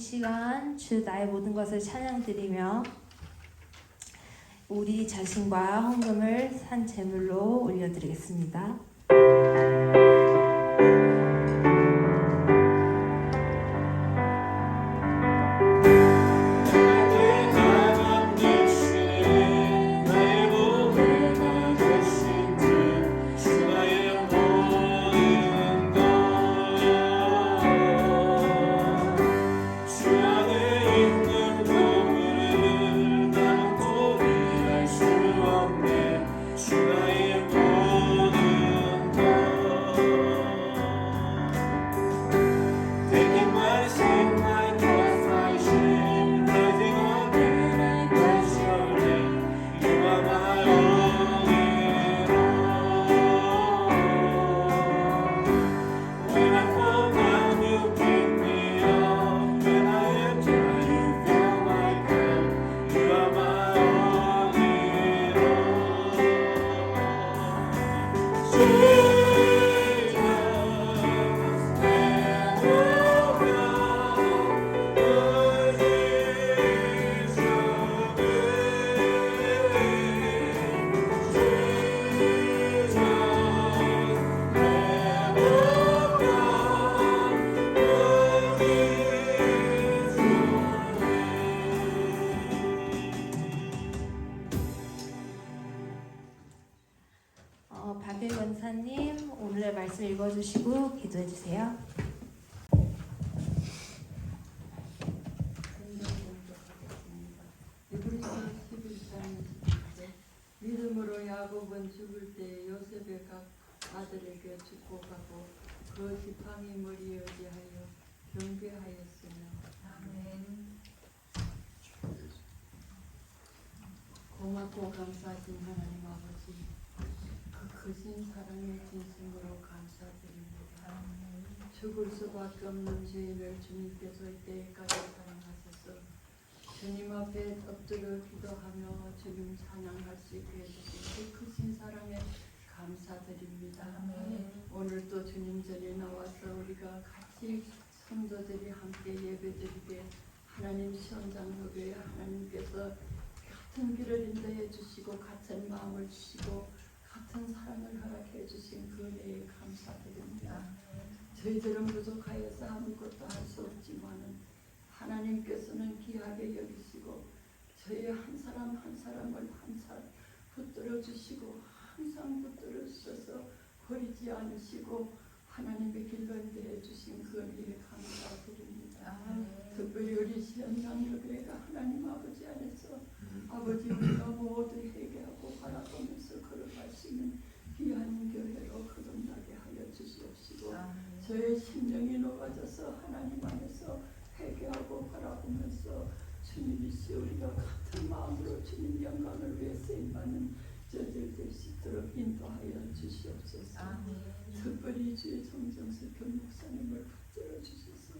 시간 주 나의 모든 것을 찬양드리며 우리 자신과 헌금을 산 제물로 올려드리겠습니다. 박일 권사님 오늘의 말씀 읽어주시고 기도해주세요. 믿음으로 야곱은 죽을 때 요셉의 각 아들에게 축복하고 그 지팡이 머리에 의지하여 경배하였으며. 아멘. 고맙고 감사하신 하나님 아버지, 그 크신 사랑의 진심으로 감사드립니다. 죽을 수밖에 없는 죄인을 주님께서 이때까지 사랑하셔서 주님 앞에 엎드려 기도하며 주님 찬양할 수 있게 해주신 그 크신 사랑에 감사드립니다. 오늘 또 주님 전에 나와서 우리가 같이 성도들이 함께 예배드리게 하나님 시험장로교회 하나님께서 같은 길을 인도해 주시고 같은 마음을 주시고 같은 사랑을 허락해 주신 그 은혜에 감사드립니다. 저희들은 부족하여서 아무것도 할 수 없지만은 하나님께서는 귀하게 여기시고 저희 한 사람 한 사람을 항상 붙들어 주시고 항상 붙들어 주셔서 버리지 않으시고 하나님의 길로 인도해 주신 그 은혜에 감사드립니다. 특별히 우리 시험장로교회가 하나님 아버지 안에서 아버지 우리가 모두 회개하고 바라보면서 걸어갈 수 있는 귀한 교회로 거듭나게 하여 주시옵시고 저의 심령이 녹아져서 하나님 안에서 회개하고 바라보면서 주님이시 우리가 같은 마음으로 주님 영광을 위해 쓰임받는 저들 될 수 있도록 인도하여 주시옵소서. 특별히 주의 정정수 교목사님을 붙들어 주셔서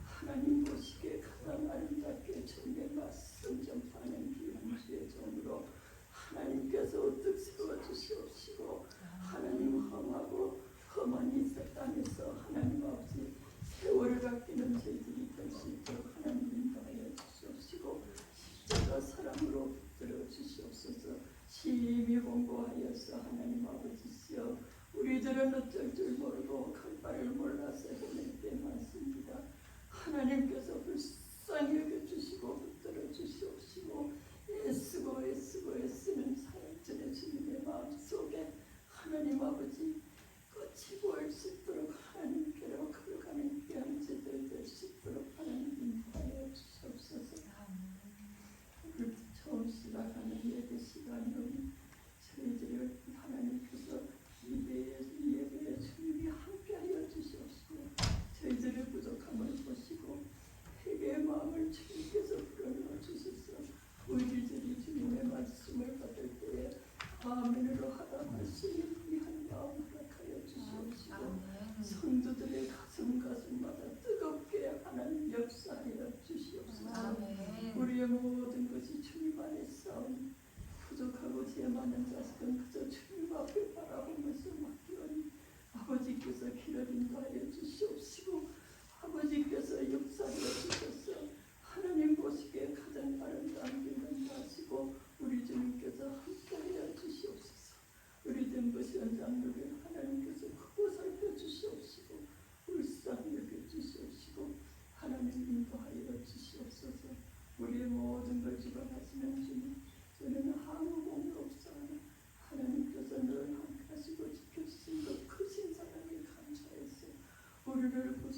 하나님 보시기에 가장 아름답게 주님의 말씀 전파하는 귀한 주의 종으로 하나님께서 우뚝 세워주시옵시고 하나님 험하고 험한 이 땅에서 하나님 아버지 세월을 아끼는 저희들이 될 수 있도록 하나님 인도하여 주시옵시고 십자가 사랑으로 붙들어 주시옵소서. 심히 공고하여서 하나님 아버지시여 우리들은 어쩔 줄 모르고 갈 바를 몰라서 헤맬 때 많습니다. 하나님께서 불쌍히 여겨주시고 붙들어 주시옵시고 애쓰는 사랑전의 주님의 마음속에 하나님 아버지 꽃이 보일 수 있도록 하나님께로 걸어가는 귀한 제들 될 수 있도록 하나님 인도하여 주시옵소서. 오늘 처음 시작하는 예배 시간이오니 저희들을 하나님께서 예배에 주님이 함께하여 주시옵시고 저희들의 부족함을 보시고 회개의 마음을 주님께서 불어넣어 주셔서 우리들이 주님의 말씀을 받을 때에 아멘으로 하답할 수 있는 귀한 마음 허락하여 주시옵시고 성도들의 가슴마다 뜨겁게 하나님 역사하여 주시옵소서. 우리의 모든 것이 주님 안에 싸움 부족하고 죄 많은 자식은 그저 주님 앞에 바라보면서 맡기오니 아버지께서 길을 인도하여 주시옵시고 아버지께서 역사하여 주셔서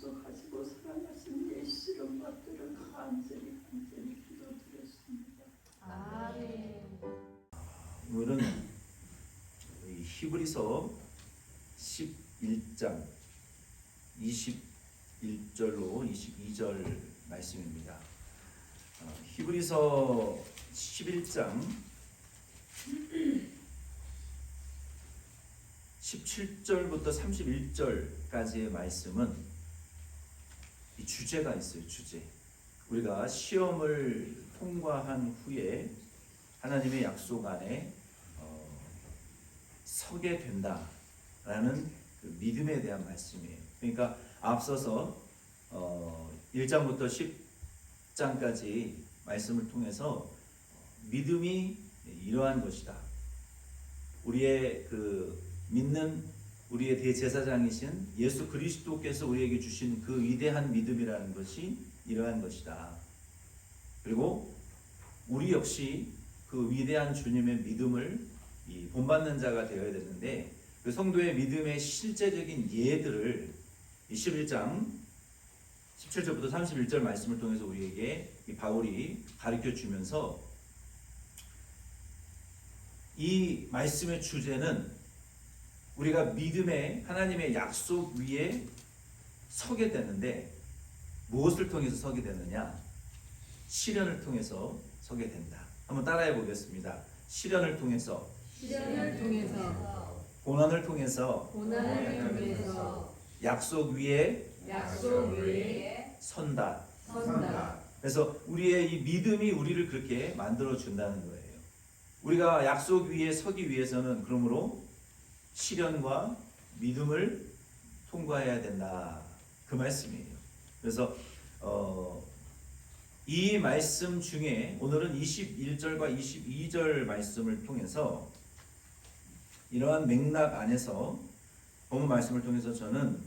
약속하시고 사랑하신 예수 이름 받들어 간절히 기도드렸습니다. 아멘. 오늘은 이 히브리서 11장 21절로 22절 말씀입니다. 히브리서 11장 17절부터 31절까지의 말씀은 이 주제가 있어요. 주제. 우리가 시험을 통과한 후에 하나님의 약속 안에 서게 된다라는 그 믿음에 대한 말씀이에요. 그러니까 앞서서 1장부터 10장까지 말씀을 통해서 믿음이 이러한 것이다. 우리의 그 믿는 우리의 대제사장이신 예수 그리스도께서 우리에게 주신 그 위대한 믿음이라는 것이 이러한 것이다. 그리고 우리 역시 그 위대한 주님의 믿음을 본받는 자가 되어야 되는데 그 성도의 믿음의 실제적인 예들을 11장 17절부터 31절 말씀을 통해서 우리에게 바울이 가르쳐 주면서 이 말씀의 주제는 우리가 믿음의 하나님의 약속 위에 서게 되는데 무엇을 통해서 서게 되느냐? 시련을 통해서 서게 된다. 한번 따라해 보겠습니다. 시련을 통해서, 고난을 통해서, 약속 위에 선다. 그래서 우리의 이 믿음이 우리를 그렇게 만들어 준다는 거예요. 우리가 약속 위에 서기 위해서는 그러므로 시련과 믿음을 통과해야 된다. 그 말씀이에요. 그래서 이 말씀 중에 오늘은 21절과 22절 말씀을 통해서 이러한 맥락 안에서 본문 말씀을 통해서 저는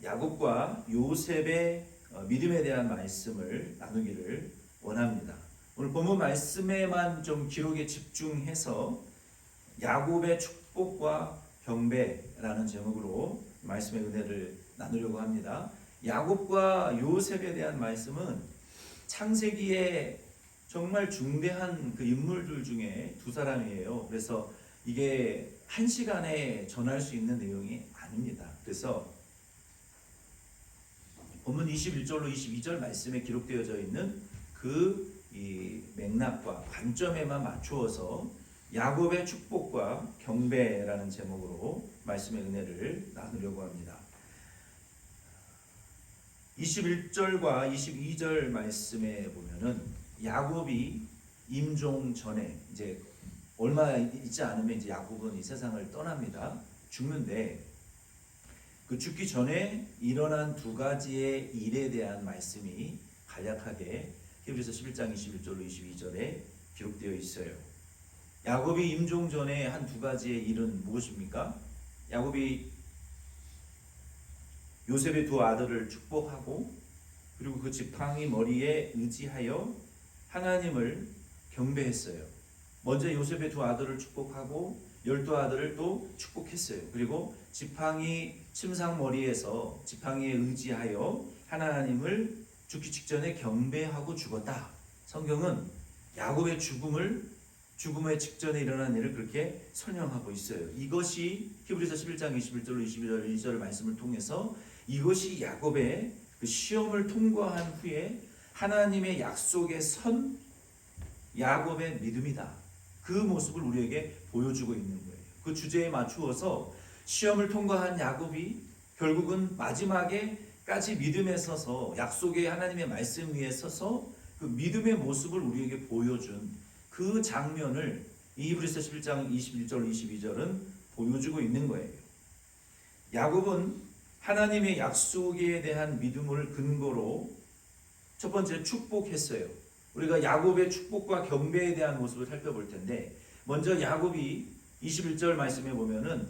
야곱과 요셉의 믿음에 대한 말씀을 나누기를 원합니다. 오늘 본문 말씀에만 좀 기록에 집중해서 야곱의 축복과 경배라는 제목으로 말씀의 은혜를 나누려고 합니다. 야곱과 요셉에 대한 말씀은 창세기에 정말 중대한 그 인물들 중에 두 사람이에요. 그래서 이게 한 시간에 전할 수 있는 내용이 아닙니다. 그래서 본문 21절로 22절 말씀에 기록되어져 있는 그 이 맥락과 관점에만 맞추어서 야곱의 축복과 경배라는 제목으로 말씀의 은혜를 나누려고 합니다. 21절과 22절 말씀에 보면은 야곱이 임종 전에 이제 얼마 있지 않으면 이제 야곱은 이 세상을 떠납니다. 죽는데 그 죽기 전에 일어난 두 가지의 일에 대한 말씀이 간략하게 히브리서 11장 21절로 22절에 기록되어 있어요. 야곱이 임종 전에 한 두 가지의 일은 무엇입니까? 야곱이 요셉의 두 아들을 축복하고 그리고 그 지팡이 머리에 의지하여 하나님을 경배했어요. 먼저 요셉의 두 아들을 축복하고 12아들을 또 축복했어요. 그리고 지팡이 침상 머리에서 지팡이에 의지하여 하나님을 죽기 직전에 경배하고 죽었다. 성경은 야곱의 죽음의 직전에 일어난 일을 그렇게 설명하고 있어요. 이것이 히브리서 11장 21절로 22절 말씀을 통해서 이것이 야곱의 그 시험을 통과한 후에 하나님의 약속에 선 야곱의 믿음이다. 그 모습을 우리에게 보여주고 있는 거예요. 그 주제에 맞추어서 시험을 통과한 야곱이 결국은 마지막에까지 믿음에 서서 약속의 하나님의 말씀 위에 서서 그 믿음의 모습을 우리에게 보여준 그 장면을 히브리서 11장 21절 22절은 보여주고 있는 거예요. 야곱은 하나님의 약속에 대한 믿음을 근거로 첫 번째 축복했어요. 우리가 야곱의 축복과 경배에 대한 모습을 살펴볼 텐데 먼저 야곱이 21절 말씀에 보면은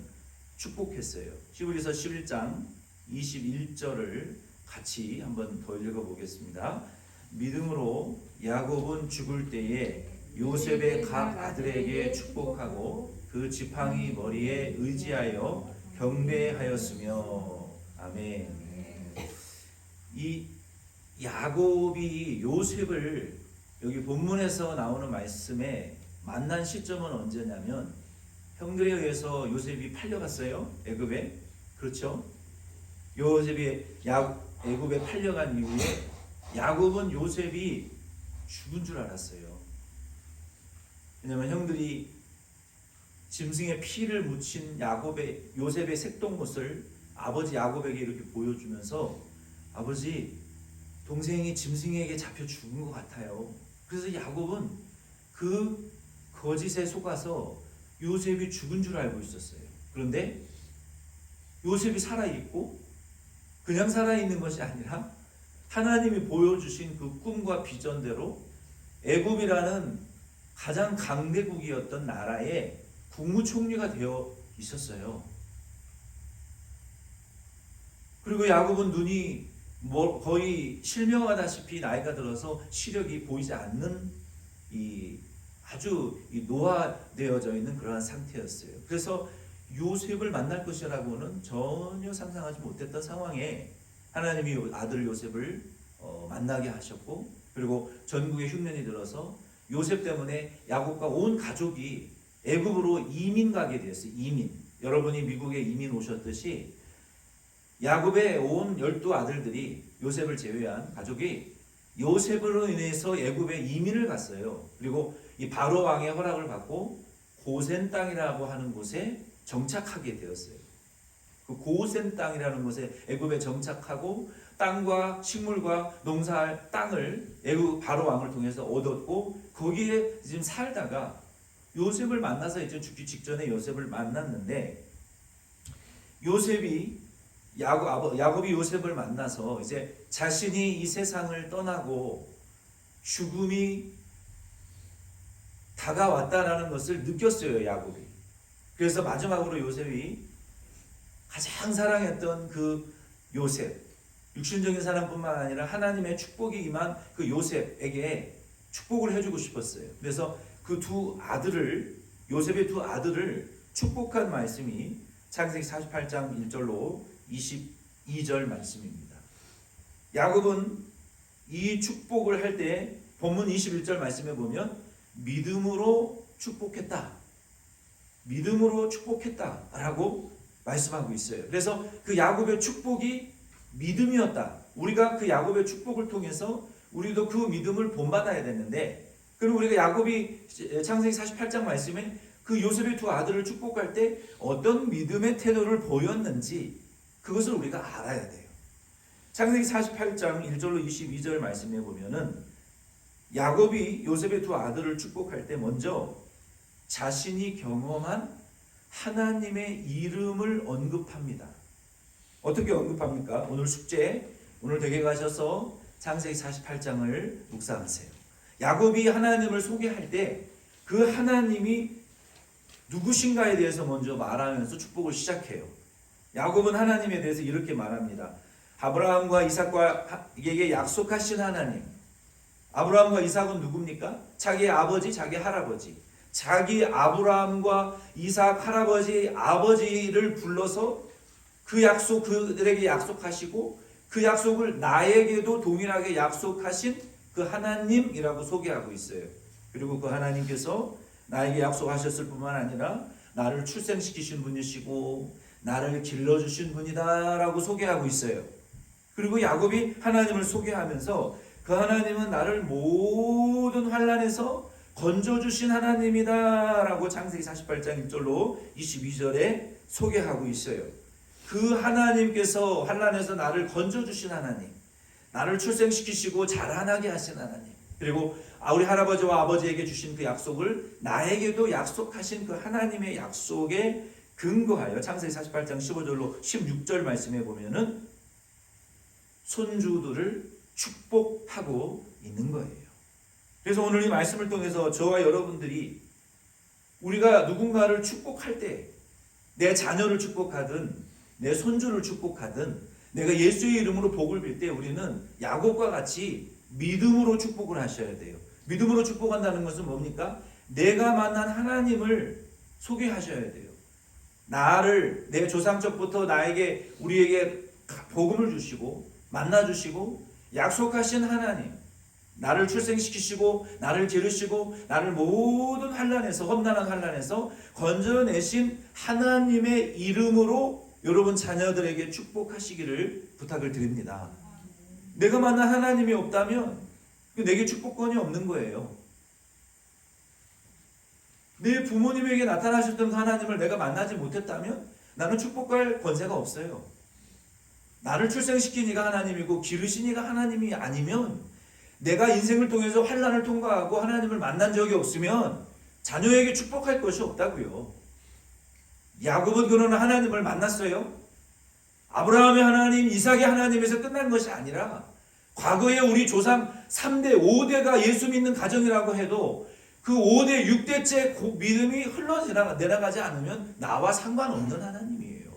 축복했어요. 히브리서 11장 21절을 같이 한번 더 읽어보겠습니다. 믿음으로 야곱은 죽을 때에 요셉의 각 아들에게 축복하고 그 지팡이 머리에 의지하여 경배하였으며 아멘. 이 야곱이 요셉을 여기 본문에서 나오는 말씀에 만난 시점은 언제냐면 형들에 의해서 요셉이 팔려갔어요. 애굽에. 그렇죠? 요셉이 애굽에 팔려간 이후에 야곱은 요셉이 죽은 줄 알았어요. 왜냐하면 형들이 짐승의 피를 묻힌 요셉의 색동옷을 아버지 야곱에게 이렇게 보여주면서 아버지, 동생이 짐승에게 잡혀 죽은 것 같아요. 그래서 야곱은 그 거짓에 속아서 요셉이 죽은 줄 알고 있었어요. 그런데 요셉이 살아있고 그냥 살아있는 것이 아니라 하나님이 보여주신 그 꿈과 비전대로 애굽이라는 가장 강대국이었던 나라의 국무총리가 되어 있었어요. 그리고 야곱은 눈이 거의 실명하다시피 나이가 들어서 시력이 보이지 않는 아주 노화되어져 있는 그러한 상태였어요. 그래서 요셉을 만날 것이라고는 전혀 상상하지 못했던 상황에 하나님이 아들 요셉을 만나게 하셨고, 그리고 전국에 흉년이 들어서 요셉 때문에 야곱과 온 가족이 애굽으로 이민 가게 되었어요. 이민. 여러분이 미국에 이민 오셨듯이 야곱의 온 12아들들이 요셉을 제외한 가족이 요셉으로 인해서 애굽에 이민을 갔어요. 그리고 이 바로 왕의 허락을 받고 고센 땅이라고 하는 곳에 정착하게 되었어요. 그 고센 땅이라는 곳에 애굽에 정착하고 땅과 식물과 농사할 땅을 애굽 바로 왕을 통해서 얻었고, 거기에 지금 살다가 요셉을 만나서 이제 죽기 직전에 요셉을 만났는데, 야곱이 요셉을 만나서 이제 자신이 이 세상을 떠나고 죽음이 다가왔다라는 것을 느꼈어요, 야곱이. 그래서 마지막으로 요셉이 가장 사랑했던 그 요셉, 육신적인 사람뿐만 아니라 하나님의 축복이 임한 그 요셉에게 축복을 해주고 싶었어요. 그래서 그 요셉의 두 아들을 축복한 말씀이 창세기 48장 1절로 22절 말씀입니다. 야곱은 이 축복을 할 때 본문 21절 말씀에 보면 믿음으로 축복했다. 믿음으로 축복했다라고 말씀하고 있어요. 그래서 그 야곱의 축복이 믿음이었다. 우리가 그 야곱의 축복을 통해서 우리도 그 믿음을 본받아야 되는데, 그럼 우리가 야곱이 창세기 48장 말씀에 그 요셉의 두 아들을 축복할 때 어떤 믿음의 태도를 보였는지 그것을 우리가 알아야 돼요. 창세기 48장 1절로 22절 말씀에 보면은 야곱이 요셉의 두 아들을 축복할 때 먼저 자신이 경험한 하나님의 이름을 언급합니다. 어떻게 언급합니까? 오늘 숙제, 오늘 댁에 가셔서 창세기 48장을 묵상하세요. 야곱이 하나님을 소개할 때 그 하나님이 누구신가에 대해서 먼저 말하면서 축복을 시작해요. 야곱은 하나님에 대해서 이렇게 말합니다. 아브라함과 이삭에게 약속하신 하나님. 아브라함과 이삭은 누굽니까? 자기 아버지, 자기 할아버지. 자기 아브라함과 이삭 할아버지, 아버지를 불러서 그 약속 그들에게 약속하시고 그 약속을 나에게도 동일하게 약속하신 그 하나님이라고 소개하고 있어요. 그리고 그 하나님께서 나에게 약속하셨을 뿐만 아니라 나를 출생시키신 분이시고 나를 길러주신 분이다라고 소개하고 있어요. 그리고 야곱이 하나님을 소개하면서 그 하나님은 나를 모든 환난에서 건져주신 하나님이다라고 창세기 48장 1절로 22절에 소개하고 있어요. 그 하나님께서 환난에서 나를 건져주신 하나님, 나를 출생시키시고 자라나게 하신 하나님, 그리고 우리 할아버지와 아버지에게 주신 그 약속을 나에게도 약속하신 그 하나님의 약속에 근거하여 창세기 48장 15절로 16절 말씀에 보면은 손주들을 축복하고 있는 거예요. 그래서 오늘 이 말씀을 통해서 저와 여러분들이 우리가 누군가를 축복할 때, 내 자녀를 축복하든 내 손주를 축복하든 내가 예수의 이름으로 복을 빌 때 우리는 야곱과 같이 믿음으로 축복을 하셔야 돼요. 믿음으로 축복한다는 것은 뭡니까? 내가 만난 하나님을 소개하셔야 돼요. 나를 내 조상적부터 우리에게 복음을 주시고 만나주시고 약속하신 하나님, 나를 출생시키시고 나를 기르시고 나를 모든 환난에서, 험난한 환난에서 건져내신 하나님의 이름으로 여러분 자녀들에게 축복하시기를 부탁을 드립니다. 내가 만난 하나님이 없다면 내게 축복권이 없는 거예요. 내 부모님에게 나타나셨던 그 하나님을 내가 만나지 못했다면 나는 축복할 권세가 없어요. 나를 출생시킨 이가 하나님이고 기르신 이가 하나님이 아니면, 내가 인생을 통해서 환난을 통과하고 하나님을 만난 적이 없으면 자녀에게 축복할 것이 없다고요. 야곱은 그런 하나님을 만났어요. 아브라함의 하나님, 이삭의 하나님에서 끝난 것이 아니라 과거에 우리 조상 3대, 5대가 예수 믿는 가정이라고 해도 그 5대, 6대째 믿음이 흘러내려가지 않으면 나와 상관없는 하나님이에요.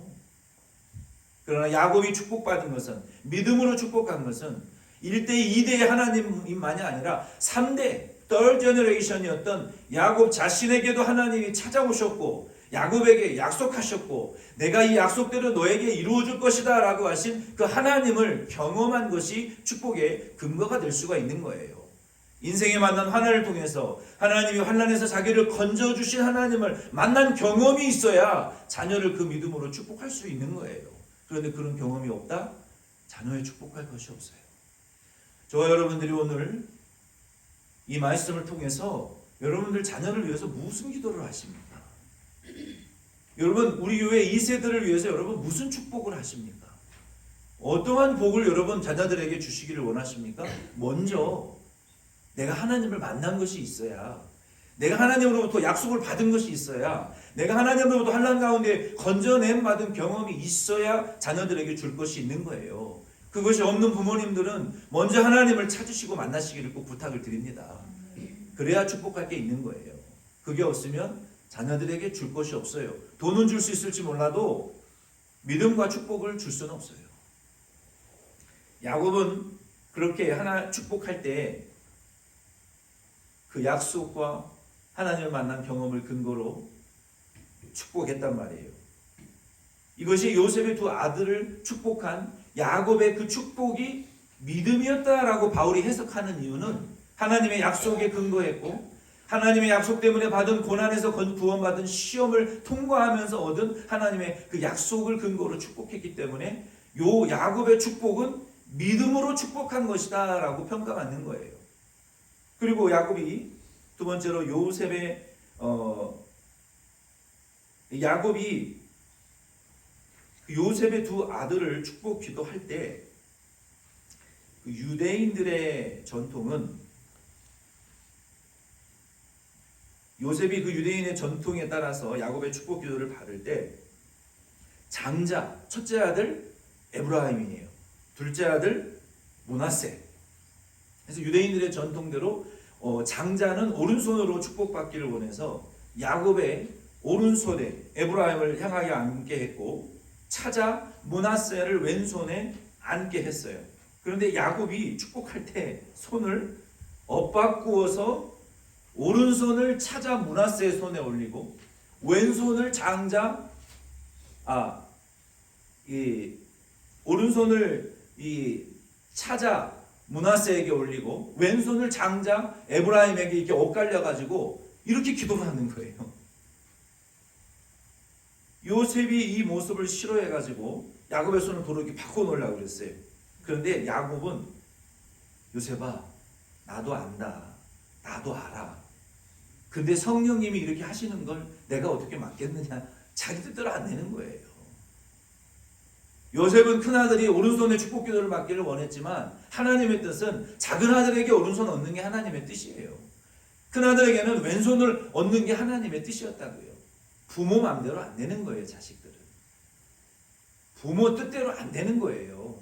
그러나 야곱이 축복받은 것은, 믿음으로 축복한 것은 1대, 2대의 하나님만이 아니라 3대, third generation이었던 야곱 자신에게도 하나님이 찾아오셨고 야곱에게 약속하셨고 내가 이 약속대로 너에게 이루어줄 것이다 라고 하신 그 하나님을 경험한 것이 축복의 근거가 될 수가 있는 거예요. 인생에 만난 환난을 통해서 하나님이 환난에서 자기를 건져주신 하나님을 만난 경험이 있어야 자녀를 그 믿음으로 축복할 수 있는 거예요. 그런데 그런 경험이 없다? 자녀에 축복할 것이 없어요. 저와 여러분들이 오늘 이 말씀을 통해서 여러분들 자녀를 위해서 무슨 기도를 하십니까? 여러분, 우리 교회 2세들을 위해서 여러분 무슨 축복을 하십니까? 어떠한 복을 여러분 자녀들에게 주시기를 원하십니까? 먼저 내가 하나님을 만난 것이 있어야, 내가 하나님으로부터 약속을 받은 것이 있어야, 내가 하나님으로부터 환난 가운데 건져냄 받은 경험이 있어야 자녀들에게 줄 것이 있는 거예요. 그것이 없는 부모님들은 먼저 하나님을 찾으시고 만나시기를 꼭 부탁을 드립니다. 그래야 축복할 게 있는 거예요. 그게 없으면 자녀들에게 줄 것이 없어요. 돈은 줄 수 있을지 몰라도 믿음과 축복을 줄 수는 없어요. 야곱은 그렇게 하나 축복할 때 그 약속과 하나님을 만난 경험을 근거로 축복했단 말이에요. 이것이 요셉의 두 아들을 축복한 야곱의 그 축복이 믿음이었다라고 바울이 해석하는 이유는 하나님의 약속에 근거했고 하나님의 약속 때문에 받은 고난에서 구원받은 시험을 통과하면서 얻은 하나님의 그 약속을 근거로 축복했기 때문에 요 야곱의 축복은 믿음으로 축복한 것이다 라고 평가받는 거예요. 그리고 야곱이 두 번째로 야곱이 요셉의 두 아들을 축복 기도할 때 그 유대인들의 전통은, 요셉이 그 유대인의 전통에 따라서 야곱의 축복 기도를 받을 때 장자, 첫째 아들 에브라임이에요. 둘째 아들 므낫세. 그래서 유대인들의 전통대로 장자는 오른손으로 축복받기를 원해서 야곱의 오른손에 에브라임을 향하게 앉게 했고 차자 므낫세를 왼손에 앉게 했어요. 그런데 야곱이 축복할 때 손을 엇바꾸어서 오른손을 차자 므낫세의 손에 올리고 왼손을 오른손을 차자 므낫세에게 올리고 왼손을 장자 에브라임에게 이렇게 엇갈려 가지고 이렇게 기도를 하는 거예요. 요셉이 이 모습을 싫어해 가지고 야곱의 손을 도로 이렇게 바꿔 놓으려고 그랬어요. 그런데 야곱은 요셉아, 나도 안다. 나도 알아. 근데 성령님이 이렇게 하시는 걸 내가 어떻게 막겠느냐. 자기 뜻대로 안 되는 거예요. 요셉은 큰아들이 오른손에 축복 기도를 받기를 원했지만 하나님의 뜻은 작은 아들에게 오른손 얻는 게 하나님의 뜻이에요. 큰아들에게는 왼손을 얻는 게 하나님의 뜻이었다고요. 부모 마음대로 안 되는 거예요. 자식들은 부모 뜻대로 안 되는 거예요.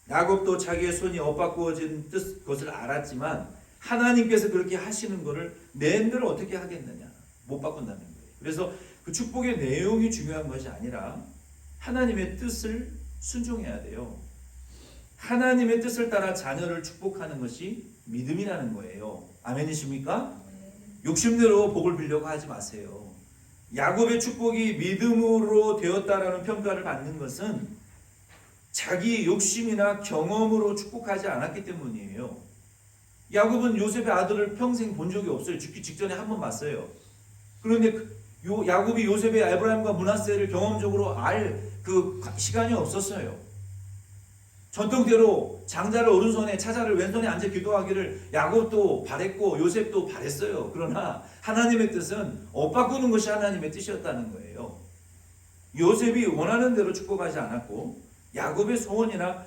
야곱도 자기의 손이 엇바꾸어진 것을 알았지만 하나님께서 그렇게 하시는 것을 내인들을 어떻게 하겠느냐. 못 바꾼다는 거예요. 그래서 그 축복의 내용이 중요한 것이 아니라 하나님의 뜻을 순종해야 돼요. 하나님의 뜻을 따라 자녀를 축복하는 것이 믿음이라는 거예요. 아멘이십니까? 욕심대로 복을 빌려고 하지 마세요. 야곱의 축복이 믿음으로 되었다라는 평가를 받는 것은 자기 욕심이나 경험으로 축복하지 않았기 때문이에요. 야곱은 요셉의 아들을 평생 본 적이 없어요. 죽기 직전에 한 번 봤어요. 그런데 야곱이 요셉의 에브라임과 므낫세를 경험적으로 알 그 시간이 없었어요. 전통대로 장자를 오른손에 차자를 왼손에 앉아 기도하기를 야곱도 바랬고 요셉도 바랬어요. 그러나 하나님의 뜻은 엇 바꾸는 것이 하나님의 뜻이었다는 거예요. 요셉이 원하는 대로 축복하지 않았고 야곱의 소원이나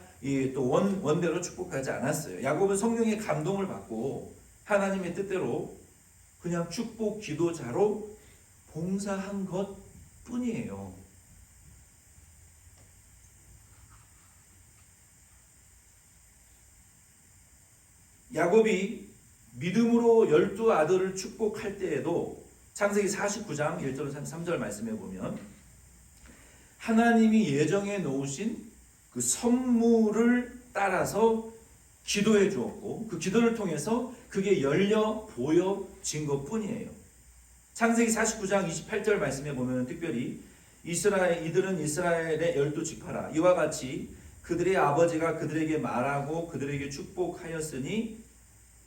또 원대로 축복하지 않았어요. 야곱은 성령의 감동을 받고 하나님의 뜻대로 그냥 축복 기도자로 봉사한 것 뿐이에요. 야곱이 믿음으로 12 아들을 축복할 때에도 창세기 49장 1절로 3절 말씀해 보면 하나님이 예정해 놓으신 그 선물을 따라서 기도해 주었고 그 기도를 통해서 그게 열려 보여진 것 뿐이에요. 창세기 49장 28절 말씀해 보면 특별히 이들은 이스라엘의 12지파라 이와 같이 그들의 아버지가 그들에게 말하고 그들에게 축복하였으니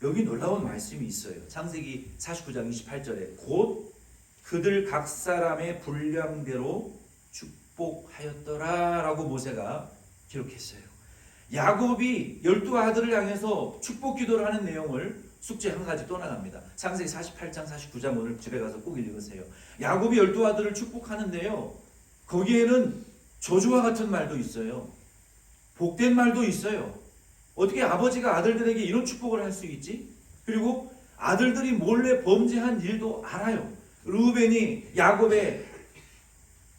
여기 놀라운 말씀이 있어요. 창세기 49장 28절에 곧 그들 각 사람의 분량대로 축복하였더라 라고 모세가 기록했어요. 야곱이 12 아들을 향해서 축복 기도를 하는 내용을 숙제 한 가지 또 나갑니다. 창세기 48장 49장 오늘 집에 가서 꼭 읽으세요. 야곱이 12 아들을 축복하는데요. 거기에는 저주와 같은 말도 있어요. 복된 말도 있어요. 어떻게 아버지가 아들들에게 이런 축복을 할 수 있지? 그리고 아들들이 몰래 범죄한 일도 알아요. 르우벤이 야곱의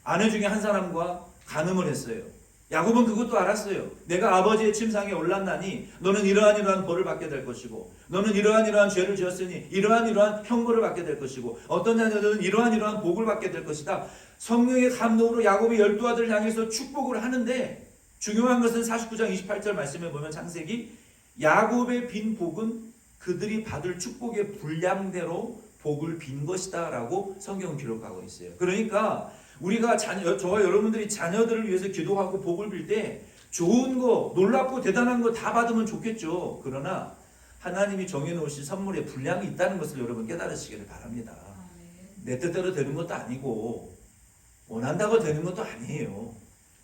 아내 중에 한 사람과 간음을 했어요. 야곱은 그것도 알았어요. 내가 아버지의 침상에 올랐나니 너는 이러한 벌을 받게 될 것이고 너는 이러한 죄를 지었으니 이러한 형벌을 받게 될 것이고 어떤 자녀들은 이러한 복을 받게 될 것이다. 성령의 감동으로 야곱이 12 아들을 향해서 축복을 하는데 중요한 것은 49장 28절 말씀에 보면 창세기 야곱의 빈 복은 그들이 받을 축복의 분량대로 복을 빈 것이다 라고 성경은 기록하고 있어요. 그러니까 우리가 저와 여러분들이 자녀들을 위해서 기도하고 복을 빌 때 좋은 거 놀랍고 대단한 거 다 받으면 좋겠죠. 그러나 하나님이 정해놓으신 선물에 분량이 있다는 것을 여러분 깨달으시기를 바랍니다. 내 뜻대로 되는 것도 아니고 원한다고 되는 것도 아니에요.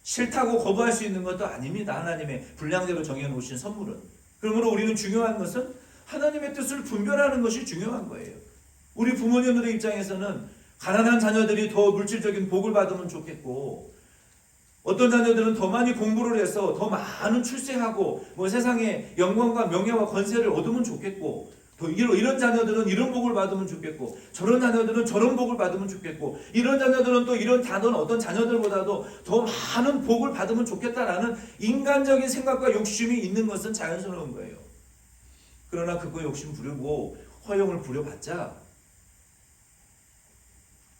싫다고 거부할 수 있는 것도 아닙니다. 하나님의 분량대로 정해놓으신 선물은. 그러므로 우리는 중요한 것은 하나님의 뜻을 분별하는 것이 중요한 거예요. 우리 부모님들의 입장에서는 가난한 자녀들이 더 물질적인 복을 받으면 좋겠고 어떤 자녀들은 더 많이 공부를 해서 더 많은 출세하고 세상에 영광과 명예와 권세를 얻으면 좋겠고 또 이런 자녀들은 이런 복을 받으면 좋겠고 저런 자녀들은 저런 복을 받으면 좋겠고 이런 자녀들은 또 이런 다른 어떤 자녀들보다도 더 많은 복을 받으면 좋겠다라는 인간적인 생각과 욕심이 있는 것은 자연스러운 거예요. 그러나 그거 욕심 부리고 허영을 부려봤자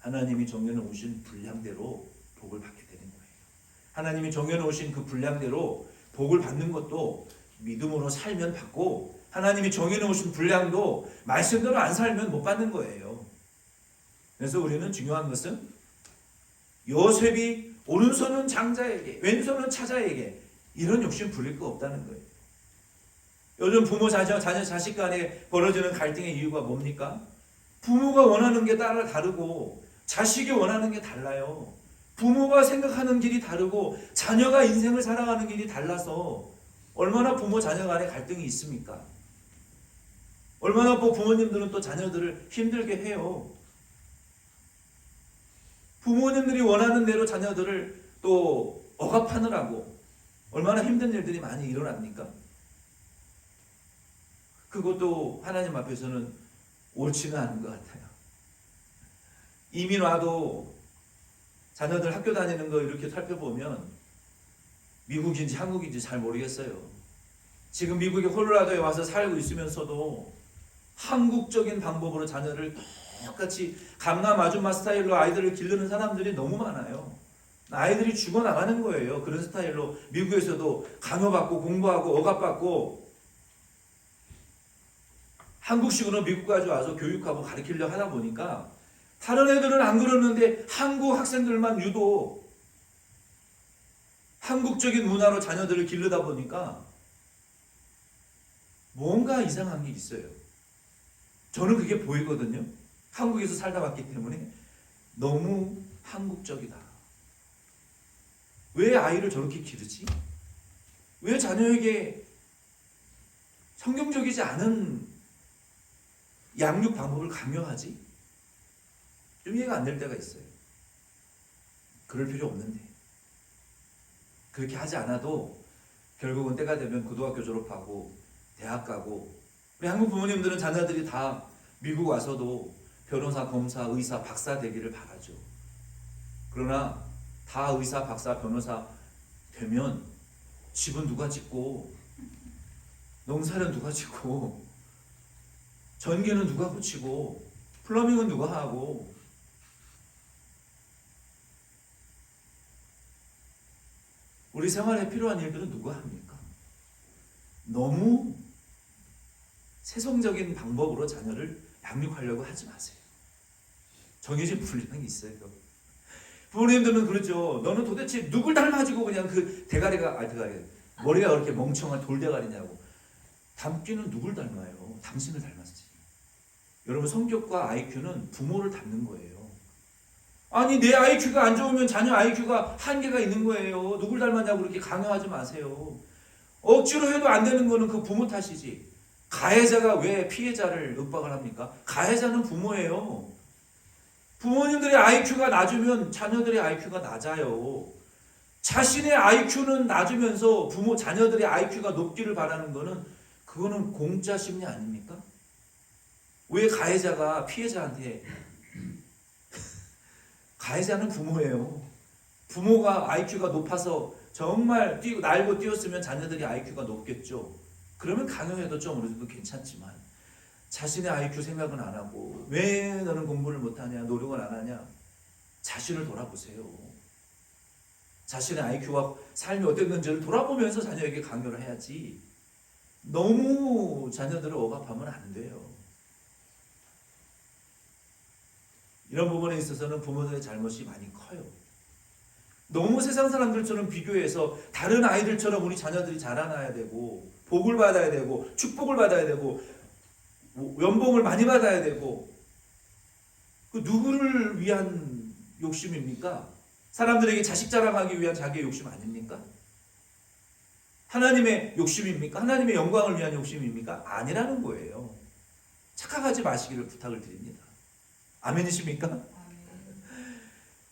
하나님이 정해놓으신 분량대로 복을 받게 되는 거예요. 하나님이 정해놓으신 그 분량대로 복을 받는 것도 믿음으로 살면 받고 하나님이 정해놓으신 분량도 말씀대로 안 살면 못 받는 거예요. 그래서 우리는 중요한 것은 요셉이 오른손은 장자에게 왼손은 차자에게 이런 욕심 부릴 거 없다는 거예요. 요즘 부모 자식 간에 벌어지는 갈등의 이유가 뭡니까? 부모가 원하는 게 따라 다르고 자식이 원하는 게 달라요. 부모가 생각하는 길이 다르고 자녀가 인생을 살아가는 길이 달라서 얼마나 부모 자녀 간에 갈등이 있습니까? 얼마나 부모님들은 또 자녀들을 힘들게 해요. 부모님들이 원하는 대로 자녀들을 또 억압하느라고 얼마나 힘든 일들이 많이 일어납니까? 그것도 하나님 앞에서는 옳지는 않은 것 같아요. 이민 와도 자녀들 학교 다니는 거 이렇게 살펴보면 미국인지 한국인지 잘 모르겠어요. 지금 미국의 콜로라도에 와서 살고 있으면서도 한국적인 방법으로 자녀를 똑같이 강남 아줌마 스타일로 아이들을 기르는 사람들이 너무 많아요. 아이들이 죽어나가는 거예요. 그런 스타일로 미국에서도 강요받고 공부하고 억압받고 한국식으로 미국까지 와서 교육하고 가르치려 하다 보니까 다른 애들은 안 그러는데 한국 학생들만 유독 한국적인 문화로 자녀들을 기르다 보니까 뭔가 이상한 게 있어요. 저는 그게 보이거든요. 한국에서 살다 왔기 때문에 너무 한국적이다. 왜 아이를 저렇게 기르지? 왜 자녀에게 성경적이지 않은 양육 방법을 강요하지? 좀 이해가 안 될 때가 있어요. 그럴 필요 없는데. 그렇게 하지 않아도 결국은 때가 되면 고등학교 졸업하고 대학 가고, 우리 한국 부모님들은 자녀들이 다 미국 와서도 변호사, 검사, 의사, 박사 되기를 바라죠. 그러나 다 의사, 박사, 변호사 되면 집은 누가 짓고, 농사는 누가 짓고, 전기는 누가 붙이고, 플러밍은 누가 하고, 우리 생활에 필요한 일들은 누가 합니까? 너무 세속적인 방법으로 자녀를 양육하려고 하지 마세요. 정해진 분량이 있어요. 부모님들은 그러죠. 너는 도대체 누굴 닮아지고 그냥 그 머리가 그렇게 멍청한 돌대가리냐고. 닮기는 누굴 닮아요? 당신을 닮았지. 여러분, 성격과 IQ는 부모를 닮는 거예요. 아니, 내 IQ가 안 좋으면 자녀 IQ가 한계가 있는 거예요. 누굴 닮았냐고 그렇게 강요하지 마세요. 억지로 해도 안 되는 거는 그 부모 탓이지. 가해자가 왜 피해자를 윽박을 합니까? 가해자는 부모예요. 부모님들의 IQ가 낮으면 자녀들의 IQ가 낮아요. 자신의 IQ는 낮으면서 자녀들의 IQ가 높기를 바라는 거는, 그거는 공짜 심리 아닙니까? 왜 가해자가 피해자한테 가해자는 부모예요. 부모가 IQ가 높아서 정말 날고 뛰었으면 자녀들이 IQ가 높겠죠. 그러면 강요해도 좀 어느 정도 괜찮지만, 자신의 IQ 생각은 안 하고 왜 너는 공부를 못하냐, 노력을 안 하냐, 자신을 돌아보세요. 자신의 IQ와 삶이 어땠는지를 돌아보면서 자녀에게 강요를 해야지, 너무 자녀들을 억압하면 안 돼요. 이런 부분에 있어서는 부모들의 잘못이 많이 커요. 너무 세상 사람들처럼 비교해서 다른 아이들처럼 우리 자녀들이 자라나야 되고, 복을 받아야 되고, 축복을 받아야 되고, 연봉을 많이 받아야 되고, 그 누구를 위한 욕심입니까? 사람들에게 자식 자랑하기 위한 자기의 욕심 아닙니까? 하나님의 욕심입니까? 하나님의 영광을 위한 욕심입니까? 아니라는 거예요. 착각하지 마시기를 부탁을 드립니다. 아멘이십니까?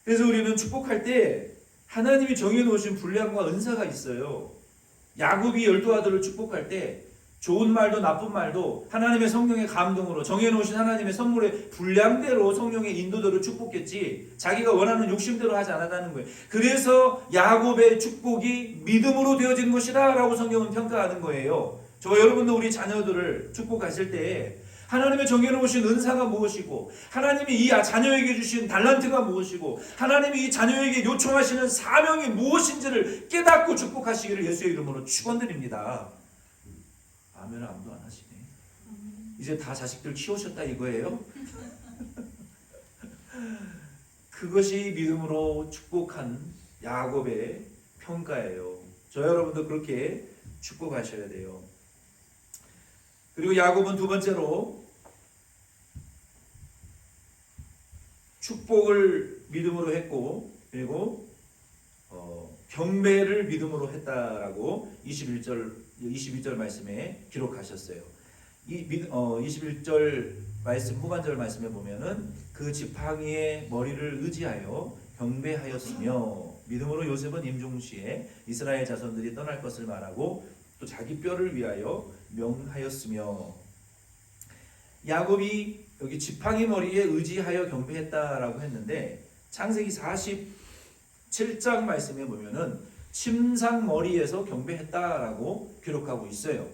그래서 우리는 축복할 때 하나님이 정해놓으신 분량과 은사가 있어요. 야곱이 12아들을 축복할 때 좋은 말도 나쁜 말도 하나님의 성령의 감동으로 정해놓으신 하나님의 선물의 분량대로 성령의 인도대로 축복했지, 자기가 원하는 욕심대로 하지 않았다는 거예요. 그래서 야곱의 축복이 믿음으로 되어진 것이다 라고 성경은 평가하는 거예요. 여러분도 우리 자녀들을 축복하실 때 하나님의 정해놓으신 은사가 무엇이고, 하나님이 이 자녀에게 주신 달란트가 무엇이고, 하나님이 이 자녀에게 요청하시는 사명이 무엇인지를 깨닫고 축복하시기를 예수의 이름으로 축원드립니다. 아멘. 아무도 안 하시네. 이제 다 자식들 키우셨다 이거예요? 그것이 믿음으로 축복한 야곱의 평가예요. 저 여러분도 그렇게 축복하셔야 돼요. 그리고 야곱은 두 번째로 축복을 믿음으로 했고, 그리고 경배를 믿음으로 했다라고 22절 말씀에 기록하셨어요. 21절 말씀 후반절 말씀에 보면은 그 지팡이의 머리를 의지하여 경배하였으며, 믿음으로 요셉은 임종시에 이스라엘 자손들이 떠날 것을 말하고 또 자기 뼈를 위하여 명하였으며, 야곱이 여기 지팡이 머리에 의지하여 경배했다라고 했는데, 창세기 47장 말씀에 보면은 침상 머리에서 경배했다라고 기록하고 있어요.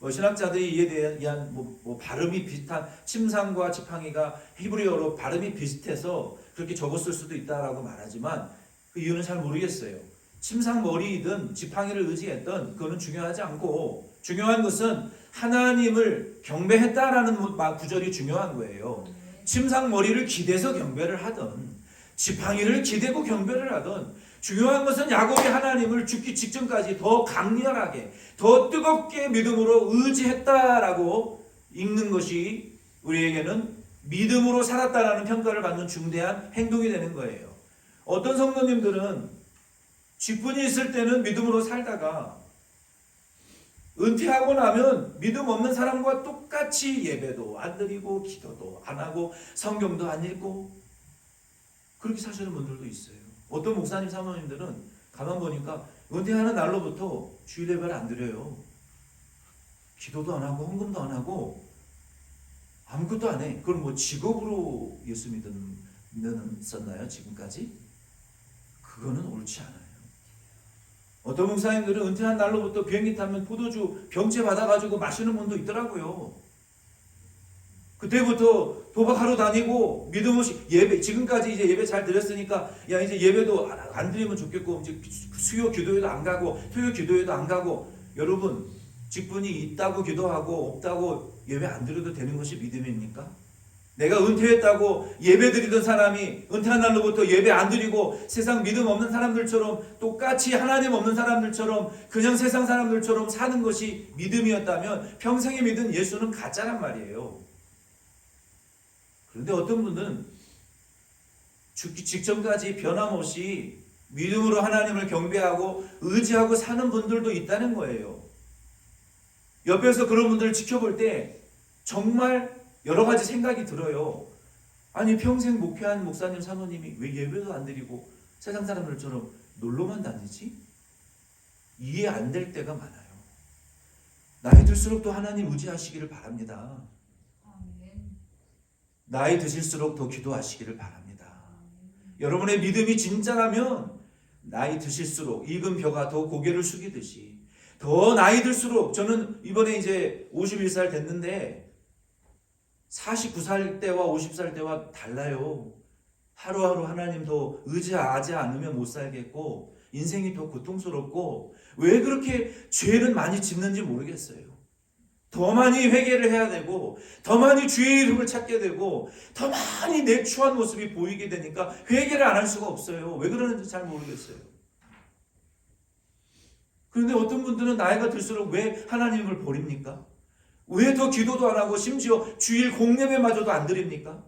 신학자들이 이에 대한 발음이 비슷한, 침상과 지팡이가 히브리어로 발음이 비슷해서 그렇게 적었을 수도 있다라고 말하지만 그 이유는 잘 모르겠어요. 침상 머리이든 지팡이를 의지했던 그거는 중요하지 않고, 중요한 것은 하나님을 경배했다라는 구절이 중요한 거예요. 침상머리를 기대서 경배를 하든 지팡이를 기대고 경배를 하든 중요한 것은 야곱이 하나님을 죽기 직전까지 더 강렬하게 더 뜨겁게 믿음으로 의지했다라고 읽는 것이 우리에게는 믿음으로 살았다라는 평가를 받는 중대한 행동이 되는 거예요. 어떤 성도님들은 직분이 있을 때는 믿음으로 살다가 은퇴하고 나면 믿음 없는 사람과 똑같이 예배도 안 드리고 기도도 안 하고 성경도 안 읽고 그렇게 사시는 분들도 있어요. 어떤 목사님 사모님들은 가만 보니까 은퇴하는 날로부터 주일 예배를 안 드려요. 기도도 안 하고 헌금도 안 하고 아무것도 안 해. 그걸 뭐 직업으로 예수 믿었었나요? 지금까지? 그거는 옳지 않아요. 어떤 목사님들은 은퇴한 날로부터 비행기 타면 포도주 병째 받아가지고 마시는 분도 있더라고요. 그때부터 도박하러 다니고 믿음 없이 예배, 지금까지 이제 예배 잘 드렸으니까 야 이제 예배도 안 드리면 좋겠고 이제 수요 기도회도 안 가고 토요 기도회도 안 가고 여러분 직분이 있다고 기도하고 없다고 예배 안 드려도 되는 것이 믿음입니까? 내가 은퇴했다고 예배 드리던 사람이 은퇴한 날로부터 예배 안 드리고 세상 믿음 없는 사람들처럼 똑같이 하나님 없는 사람들처럼 그냥 세상 사람들처럼 사는 것이 믿음이었다면 평생에 믿은 예수는 가짜란 말이에요. 그런데 어떤 분은 죽기 직전까지 변함없이 믿음으로 하나님을 경배하고 의지하고 사는 분들도 있다는 거예요. 옆에서 그런 분들을 지켜볼 때 정말 여러 가지 생각이 들어요. 아니 평생 목회한 목사님 사모님이 왜 예배도 안 드리고 세상 사람들처럼 놀러만 다니지? 이해 안 될 때가 많아요. 나이 들수록 또 하나님 의지하시기를 바랍니다. 나이 드실수록 더 기도하시기를 바랍니다. 여러분의 믿음이 진짜라면 나이 드실수록 익은 벼가 더 고개를 숙이듯이 더 나이 들수록 저는 이번에 이제 51살 됐는데 49살 때와 50살 때와 달라요. 하루하루 하나님 더 의지하지 않으면 못 살겠고 인생이 더 고통스럽고 왜 그렇게 죄를 많이 짓는지 모르겠어요. 더 많이 회개를 해야 되고 더 많이 주의 이름을 찾게 되고 더 많이 내 추한 모습이 보이게 되니까 회개를 안 할 수가 없어요. 왜 그러는지 잘 모르겠어요. 그런데 어떤 분들은 나이가 들수록 왜 하나님을 버립니까? 왜 더 기도도 안 하고 심지어 주일 공예배마저도 안 드립니까?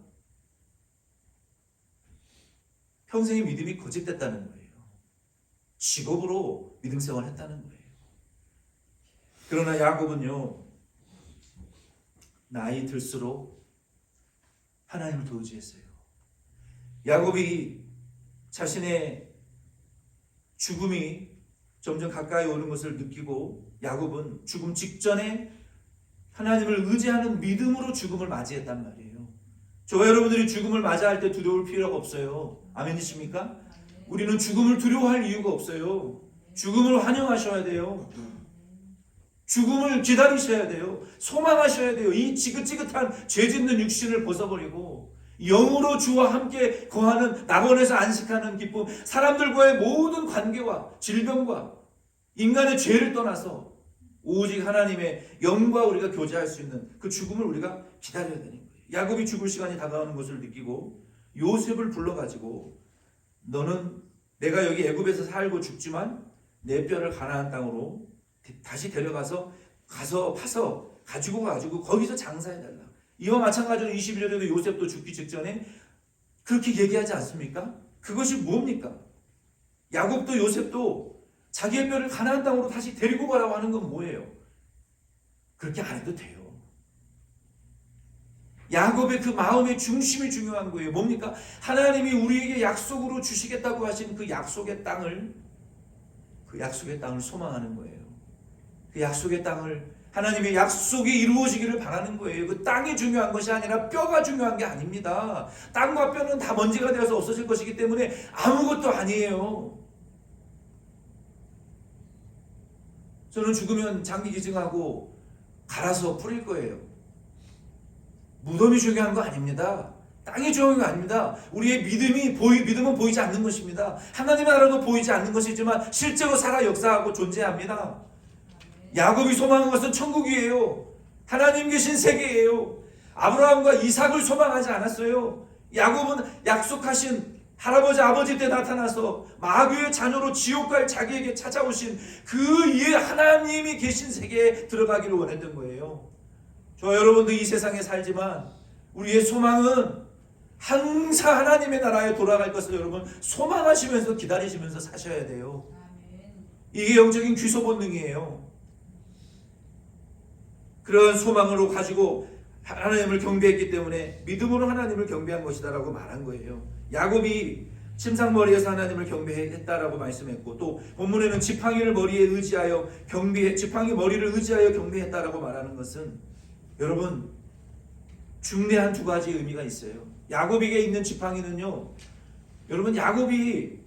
평생의 믿음이 거짓됐다는 거예요. 직업으로 믿음 생활을 했다는 거예요. 그러나 야곱은요, 나이 들수록 하나님을 더 의지했어요. 야곱이 자신의 죽음이 점점 가까이 오는 것을 느끼고 야곱은 죽음 직전에 하나님을 의지하는 믿음으로 죽음을 맞이했단 말이에요. 저와 여러분들이 죽음을 맞이할 때 두려울 필요가 없어요. 아멘이십니까? 우리는 죽음을 두려워할 이유가 없어요. 죽음을 환영하셔야 돼요. 죽음을 기다리셔야 돼요. 소망하셔야 돼요. 이 지긋지긋한 죄짓는 육신을 벗어버리고 영으로 주와 함께 거하는 낙원에서 안식하는 기쁨, 사람들과의 모든 관계와 질병과 인간의 죄를 떠나서 오직 하나님의 영과 우리가 교제할 수 있는 그 죽음을 우리가 기다려야 되는 거예요. 야곱이 죽을 시간이 다가오는 것을 느끼고 요셉을 불러가지고 너는 내가 여기 애굽에서 살고 죽지만 내 뼈를 가나안 땅으로 다시 데려가서 파서 가지고 거기서 장사해달라. 이와 마찬가지로 21절에도 요셉도 죽기 직전에 그렇게 얘기하지 않습니까? 그것이 뭡니까? 야곱도 요셉도 자기의 뼈를 가나안 땅으로 다시 데리고 가라고 하는 건 뭐예요? 그렇게 안 해도 돼요. 야곱의 그 마음의 중심이 중요한 거예요. 뭡니까? 하나님이 우리에게 약속으로 주시겠다고 하신 그 약속의 땅을 소망하는 거예요. 그 약속의 땅을 하나님의 약속이 이루어지기를 바라는 거예요. 그 땅이 중요한 것이 아니라 뼈가 중요한 게 아닙니다. 땅과 뼈는 다 먼지가 되어서 없어질 것이기 때문에 아무것도 아니에요. 저는 죽으면 장기 기증하고 갈아서 뿌릴 거예요. 무덤이 중요한 거 아닙니다. 땅이 중요한 거 아닙니다. 우리의 믿음은 보이지 않는 것입니다. 하나님의 나라도 보이지 않는 것이지만 실제로 살아 역사하고 존재합니다. 야곱이 소망한 것은 천국이에요. 하나님 계신 세계예요. 아브라함과 이삭을 소망하지 않았어요. 야곱은 약속하신 할아버지 아버지 때 나타나서 마귀의 자녀로 지옥 갈 자기에게 찾아오신 그 이 하나님이 계신 세계에 들어가기를 원했던 거예요. 저 여러분도 이 세상에 살지만 우리의 소망은 항상 하나님의 나라에 돌아갈 것을 여러분 소망하시면서 기다리시면서 사셔야 돼요. 이게 영적인 귀소 본능이에요. 그런 소망으로 가지고 하나님을 경배했기 때문에 믿음으로 하나님을 경배한 것이다라고 말한 거예요. 야곱이 침상머리에서 하나님을 경배했다라고 말씀했고, 또 본문에는 지팡이를 머리에 의지하여 지팡이 머리를 의지하여 경배했다라고 말하는 것은 여러분 중대한 두 가지 의미가 있어요. 야곱에게 있는 지팡이는요, 여러분 야곱이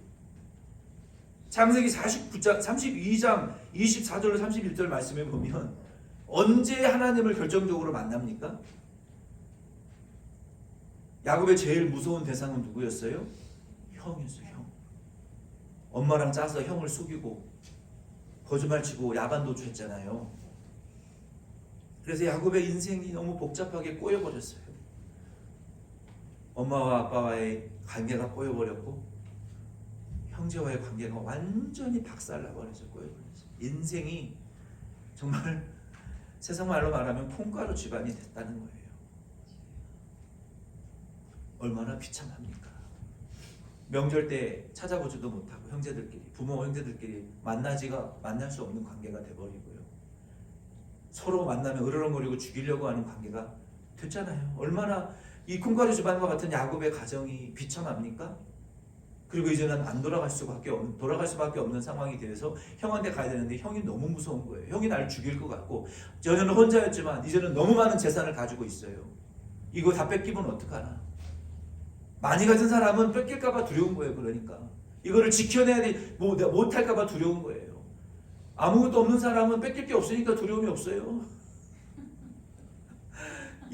창세기 32장 24절 31절 말씀에 보면 언제 하나님을 결정적으로 만납니까? 야곱의 제일 무서운 대상은 누구였어요? 형이었어요. 형. 엄마랑 짜서 형을 속이고 거짓말치고 야반도주했잖아요. 그래서 야곱의 인생이 너무 복잡하게 꼬여버렸어요. 엄마와 아빠와의 관계가 꼬여버렸고 형제와의 관계가 완전히 박살나버려서 꼬여버렸어요. 인생이 정말 세상 말로 말하면 콩가루 집안이 됐다는 거예요. 얼마나 비참합니까? 명절 때 찾아보지도 못하고 형제들끼리, 부모 형제들끼리 만날 수 없는 관계가 돼버리고요. 서로 만나면 으르렁거리고 죽이려고 하는 관계가 됐잖아요. 얼마나 이 콩가루 집안과 같은 야곱의 가정이 비참합니까? 그리고 이제는 안 돌아갈 수밖에 없는 상황이 되어서 형한테 가야 되는데 형이 너무 무서운 거예요. 형이 날 죽일 것 같고, 전에는 혼자였지만 이제는 너무 많은 재산을 가지고 있어요. 이거 다 뺏기면 어떡하나? 많이 가진 사람은 뺏길까봐 두려운 거예요. 그러니까 이거를 지켜내야 돼, 못할까봐 두려운 거예요. 아무것도 없는 사람은 뺏길 게 없으니까 두려움이 없어요.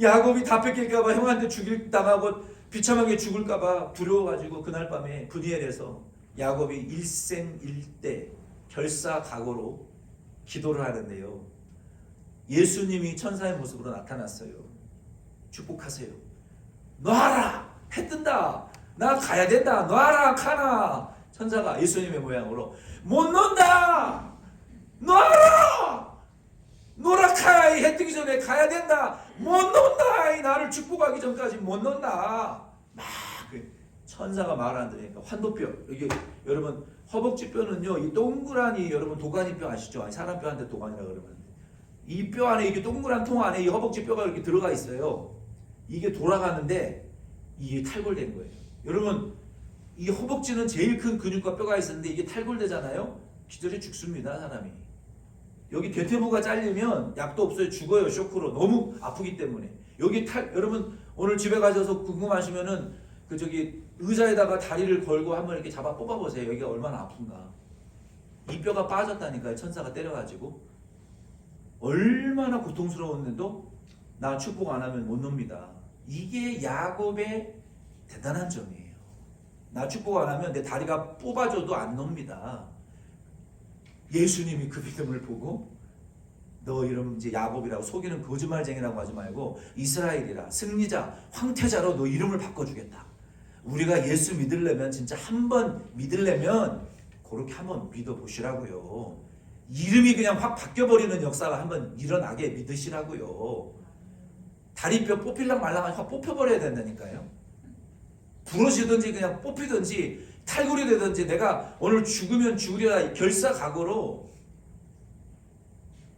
야곱이 다 뺏길까봐, 형한테 당하고 비참하게 죽을까봐 두려워가지고 그날 밤에 브니엘에서 야곱이 일생일대 결사각오로 기도를 하는데요, 예수님이 천사의 모습으로 나타났어요. 축복하세요. 놔라! 해 뜬다! 나 가야 된다! 놔라! 카나! 천사가 예수님의 모양으로 못 논다! 놔라! 노랗카이 해 뜨기 전에 가야 된다. 못 논다. 나를 축복하기 전까지 못 논다. 막 천사가 말 안 들으니까 환도뼈, 이게 여러분 허벅지 뼈는요, 이 동그란 여러분 도가니 뼈 아시죠? 사람 뼈한테 도가니라 그러면 이 뼈 안에, 이게 동그란 통 안에 이 허벅지 뼈가 이렇게 들어가 있어요. 이게 돌아가는데 이게 탈골된 거예요. 여러분 이 허벅지는 제일 큰 근육과 뼈가 있었는데 이게 탈골되잖아요. 기절해 죽습니다, 사람이. 여기 대퇴부가 잘리면 약도 없어요. 죽어요. 쇼크로. 너무 아프기 때문에. 여러분 오늘 집에 가셔서 궁금하시면은 의자에다가 다리를 걸고 한번 이렇게 잡아 뽑아보세요. 여기가 얼마나 아픈가. 이 뼈가 빠졌다니까요. 천사가 때려가지고. 얼마나 고통스러웠는데도 나 축복 안 하면 못 놉니다. 이게 야곱의 대단한 점이에요. 나 축복 안 하면 내 다리가 뽑아져도 안 놉니다. 예수님이 그 믿음을 보고 너 이름 이제 야곱이라고, 속이는 거짓말쟁이라고 하지 말고 이스라엘이라, 승리자, 황태자로 너 이름을 바꿔주겠다. 우리가 예수 믿으려면, 진짜 한번 믿으려면 그렇게 한번 믿어보시라고요. 이름이 그냥 확 바뀌어버리는 역사가 한번 일어나게 믿으시라고요. 다리뼈 뽑힐랑 말랑 확 뽑혀버려야 된다니까요. 부러지든지 그냥 뽑히든지 탈골이 되든지, 내가 오늘 죽으면 죽으리라 결사각오로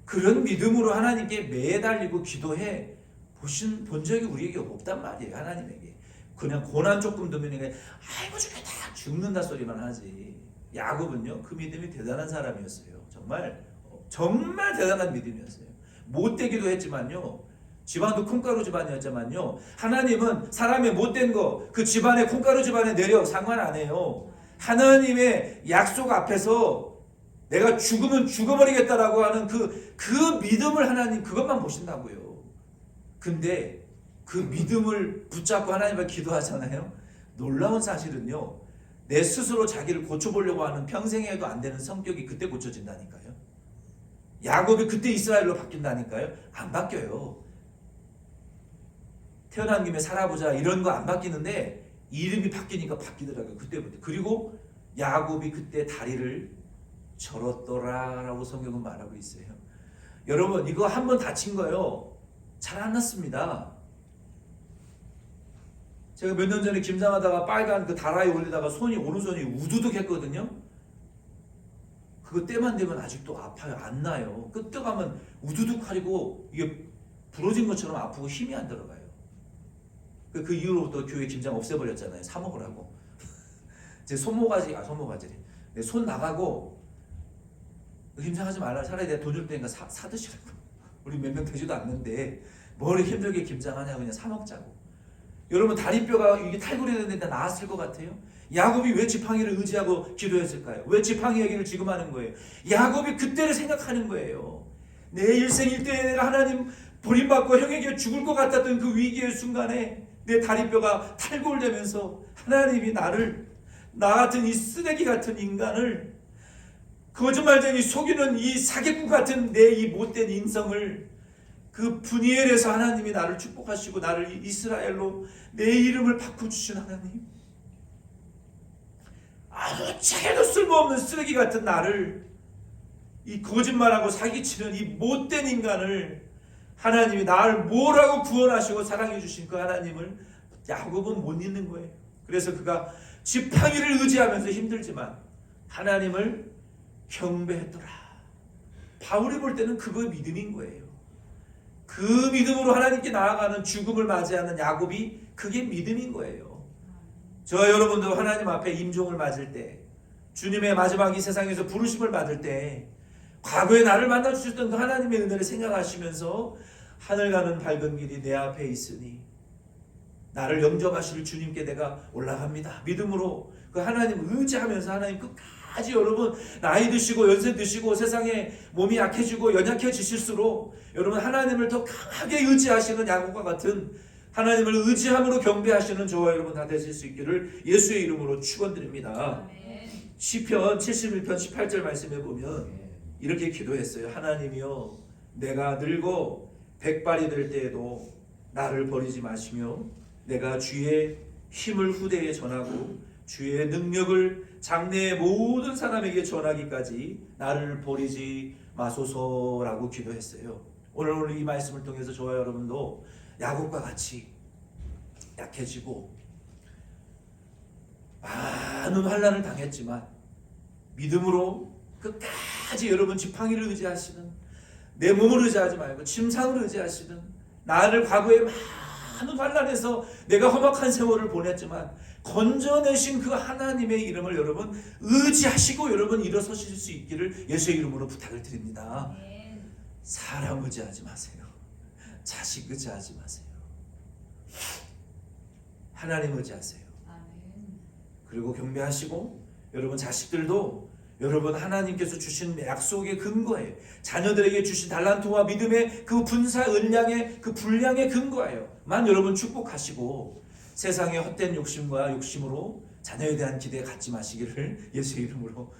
그런 믿음으로 하나님께 매달리고 기도해 본 적이 우리에게 없단 말이에요. 하나님에게 그냥 고난 조금 들면 아이고 죽겠다, 죽는다 소리만 하지. 야곱은요, 그 믿음이 대단한 사람이었어요. 정말 대단한 믿음이었어요. 못되기도 했지만요, 집안도 콩가루 집안이었지만요, 하나님은 사람의 못된 거 그 집안에, 콩가루 집안에 내려 상관 안 해요. 하나님의 약속 앞에서 내가 죽으면 죽어버리겠다라고 하는 그 믿음을 하나님 그것만 보신다고요. 근데 그 믿음을 붙잡고 하나님 앞에 기도하잖아요. 놀라운 사실은요, 내 스스로 자기를 고쳐보려고 하는 평생 해도 안 되는 성격이 그때 고쳐진다니까요. 야곱이 그때 이스라엘로 바뀐다니까요. 안 바뀌어요. 태어난 김에 살아보자 이런 거 안 바뀌는데 이름이 바뀌니까 바뀌더라고요. 그때부터. 그리고 야곱이 그때 다리를 절었더라라고 성경은 말하고 있어요. 여러분 이거 한 번 다친 거요. 잘 안 났습니다. 제가 몇 년 전에 김장하다가 빨간 그 다라에 올리다가 오른손이 우두둑 했거든요. 그거 때만 되면 아직도 아파요. 안 나요. 끄떡하면 우두둑하리고 이게 부러진 것처럼 아프고 힘이 안 들어가요. 그 이후로부터 교회 김장 없애버렸잖아요. 사 먹으라고. 제 손모가지래. 내 손 나가고 김장하지 말라. 차라리 내가 돈 줄 테니까 사 드시라고. 우리 몇 명 되지도 않는데 뭘 힘들게 김장하냐. 그냥 사 먹자고. 여러분 다리뼈가 이게 탈골이 됐는데 나았을 것 같아요? 야곱이 왜 지팡이를 의지하고 기도했을까요? 왜 지팡이 얘기를 지금 하는 거예요? 야곱이 그때를 생각하는 거예요. 내 일생 일대에 내가 하나님 버림받고 형에게 죽을 것 같았던 그 위기의 순간에 내 다리뼈가 탈골되면서 하나님이 나를 나 같은 이 쓰레기 같은 인간을 거짓말쟁이 속이는 이 사기꾼 같은 내 이 못된 인성을 그 분이엘에서 하나님이 나를 축복하시고 나를 이스라엘로 내 이름을 바꿔주신 하나님, 아무짝에도 쓸모없는 쓰레기 같은 나를 이 거짓말하고 사기치는 이 못된 인간을 하나님이 나를 뭐라고 구원하시고 사랑해 주신 그 하나님을 야곱은 못 잊는 거예요. 그래서 그가 지팡이를 의지하면서 힘들지만 하나님을 경배했더라. 바울이 볼 때는 그거 믿음인 거예요. 그 믿음으로 하나님께 나아가는 죽음을 맞이하는 야곱이 그게 믿음인 거예요. 저 여러분도 하나님 앞에 임종을 맞을 때, 주님의 마지막 이 세상에서 부르심을 받을 때 과거에 나를 만나주셨던 그 하나님의 은혜를 생각하시면서 하늘 가는 밝은 길이 내 앞에 있으니 나를 영접하실 주님께 내가 올라갑니다. 믿음으로 그 하나님 의지하면서 하나님 끝까지 여러분 나이 드시고 연세 드시고 세상에 몸이 약해지고 연약해지실수록 여러분 하나님을 더 강하게 의지하시는 야곱과 같은 하나님을 의지함으로 경배하시는 저와 여러분 다 되실 수 있기를 예수의 이름으로 축원드립니다. 시편 71편 18절 말씀에 보면 이렇게 기도했어요. 하나님이여 내가 늙어 백발이 될 때에도 나를 버리지 마시며 내가 주의 힘을 후대에 전하고 주의 능력을 장래의 모든 사람에게 전하기까지 나를 버리지 마소서라고 기도했어요. 오늘 이 말씀을 통해서 저와 여러분도 야곱과 같이 약해지고 많은 환난을 당했지만 믿음으로 끝까지 여러분 지팡이를 의지하시는, 내 몸을 의지하지 말고 침상을 의지하시는, 나를 과거에 많은 환난에서 내가 험악한 세월을 보냈지만 건져내신 그 하나님의 이름을 여러분 의지하시고 여러분 일어서실 수 있기를 예수의 이름으로 부탁을 드립니다. 사람 의지하지 마세요. 자식 의지하지 마세요. 하나님 의지하세요. 그리고 경배하시고 여러분 자식들도 여러분 하나님께서 주신 약속의 근거예요. 자녀들에게 주신 달란트와 믿음의 그 분사 은량의 그 분량의 근거예요. 만 여러분 축복하시고 세상의 헛된 욕심과 욕심으로 자녀에 대한 기대 갖지 마시기를 예수의 이름으로